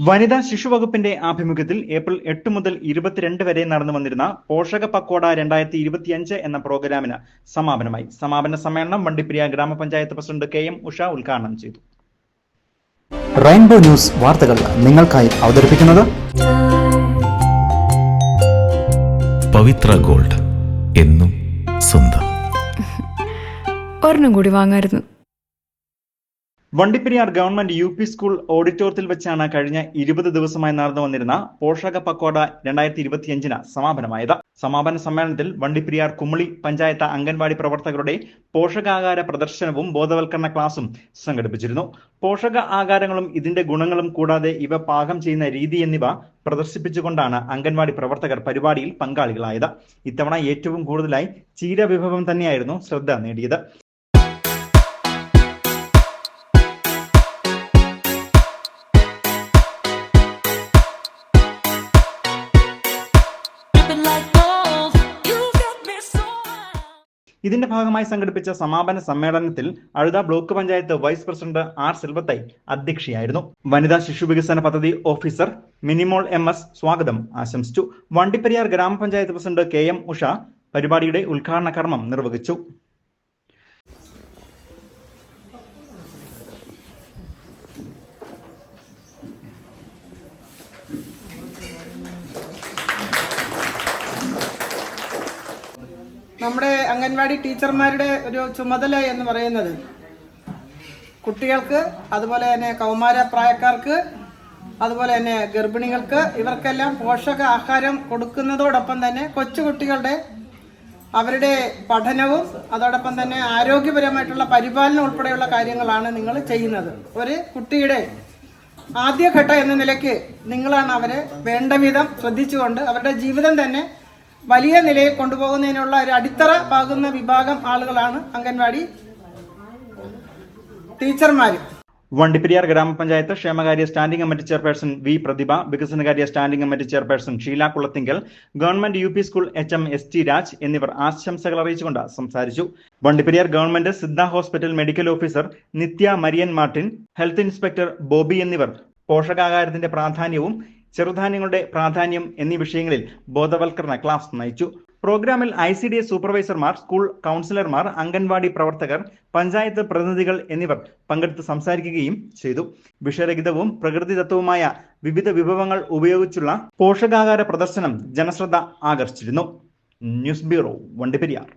വനിതാ ശിശുവകുപ്പിന്റെ ആഭിമുഖ്യത്തിൽ ഏപ്രിൽ 8 മുതൽ 22 വരെ നടന്നു വന്നിരുന്ന പോഷക പക്കോട 2025 എന്ന പ്രോഗ്രാമിന് സമാപനമായി. സമാപന സമ്മേളനം വണ്ടിപ്പെരിയാർ ഗ്രാമപഞ്ചായത്ത് പ്രസിഡന്റ് KM ഉഷ ഉദ്ഘാടനം ചെയ്തു. റെയിൻബോ ന്യൂസ് വാർത്തകൾ നിങ്ങൾക്കായി അവതരിപ്പിക്കുന്നത് പവിത്ര ഗോൾഡ്, എന്നും സ്വന്തം. ഒരെണ്ണം കൂടി വാങ്ങായിരുന്നു. വണ്ടിപ്പെരിയാർ ഗവൺമെന്റ് UP സ്കൂൾ ഓഡിറ്റോറിയത്തിൽ വെച്ചാണ് കഴിഞ്ഞ 20 ദിവസമായി നടന്നു വന്നിരുന്ന പോഷക പക്കോട 2025 സമാപനമായത്. സമാപന സമ്മേളനത്തിൽ വണ്ടിപ്പെരിയാർ കുമളി പഞ്ചായത്ത് അംഗൻവാടി പ്രവർത്തകരുടെ പോഷകാഹാര പ്രദർശനവും ബോധവൽക്കരണ ക്ലാസും സംഘടിപ്പിച്ചിരുന്നു. പോഷക ആഹാരങ്ങളും ഇതിന്റെ ഗുണങ്ങളും കൂടാതെ ഇവ പാകം ചെയ്യുന്ന രീതി എന്നിവ പ്രദർശിപ്പിച്ചുകൊണ്ടാണ് അംഗൻവാടി പ്രവർത്തകർ പരിപാടിയിൽ പങ്കാളികളായത്. ഇത്തവണ ഏറ്റവും കൂടുതലായി ചീര വിഭവം തന്നെയായിരുന്നു ശ്രദ്ധ നേടിയത്. ഇതിന്റെ ഭാഗമായി സംഘടിപ്പിച്ച സമാപന സമ്മേളനത്തിൽ Azhutha block panchayat vice president R Selvathai അധ്യക്ഷയായിരുന്നു. വനിതാ ശിശു വികസന പദ്ധതി ഓഫീസർ മിനിമോൾ MS സ്വാഗതം ആശംസിച്ചു. വണ്ടിപ്പെരിയാർ ഗ്രാമപഞ്ചായത്ത് പ്രസിഡന്റ് KM ഉഷ പരിപാടിയുടെ ഉദ്ഘാടന കർമ്മം നിർവഹിച്ചു. നമ്മുടെ അംഗൻവാടി ടീച്ചർമാരുടെ ഒരു ചുമതല എന്ന് പറയുന്നത് കുട്ടികൾക്ക്, അതുപോലെ തന്നെ കൗമാരപ്രായക്കാർക്ക്, അതുപോലെ തന്നെ ഗർഭിണികൾക്ക്, ഇവർക്കെല്ലാം പോഷക ആഹാരം കൊടുക്കുന്നതോടൊപ്പം തന്നെ കൊച്ചുകുട്ടികളുടെ അവരുടെ പഠനവും അതോടൊപ്പം തന്നെ ആരോഗ്യപരമായിട്ടുള്ള പരിപാലനം ഉൾപ്പെടെയുള്ള കാര്യങ്ങളാണ് നിങ്ങൾ ചെയ്യുന്നത്. ഒരു കുട്ടിയുടെ ആദ്യഘട്ടം എന്ന നിലയ്ക്ക് നിങ്ങളാണ് അവരെ വേണ്ട വിധം ശ്രദ്ധിച്ചുകൊണ്ട് അവരുടെ ജീവിതം തന്നെ വലിയ നിലയിൽ കൊണ്ടുപോകുന്നതിനുള്ള ഒരു അടിത്തറ പാകുന്ന വിഭാഗം ആളുകളാണ് അംഗൻവാടി ടീച്ചർമാർ. വണ്ടിപ്പെരിയാർ ഗ്രാമപഞ്ചായത്ത് ക്ഷേമകാര്യ standing committee chairperson V Prathibha, വികസനകാര്യ standing committee chairperson Sheela Kulathinkal, government UP school HM ST Raj എന്നിവർ ആശംസകൾ അറിയിച്ചുകൊണ്ട് സംസാരിച്ചു. Vandiperiyar government Siddha hospital medical officer Nithya Marian Martin, health inspector Bobby എന്നിവർ പോഷകാഹാരത്തിന്റെ പ്രാധാന്യവും ചെറുധാന്യങ്ങളുടെ പ്രാധാന്യം എന്നീ വിഷയങ്ങളിൽ ബോധവൽക്കരണ ക്ലാസ് നയിച്ചു. പ്രോഗ്രാമിൽ ICDS സൂപ്പർവൈസർമാർ, സ്കൂൾ കൗൺസിലർമാർ, അംഗൻവാടി പ്രവർത്തകർ, പഞ്ചായത്ത് പ്രതിനിധികൾ എന്നിവർ പങ്കെടുത്ത് സംസാരിക്കുകയും ചെയ്തു. വിഷരഹിതവും പ്രകൃതിദത്തവുമായ വിവിധ വിഭവങ്ങൾ ഉപയോഗിച്ചുള്ള പോഷകാഹാര പ്രദർശനം ജനശ്രദ്ധ ആകർഷിച്ചിരുന്നു. News bureau, Vandiperiyar.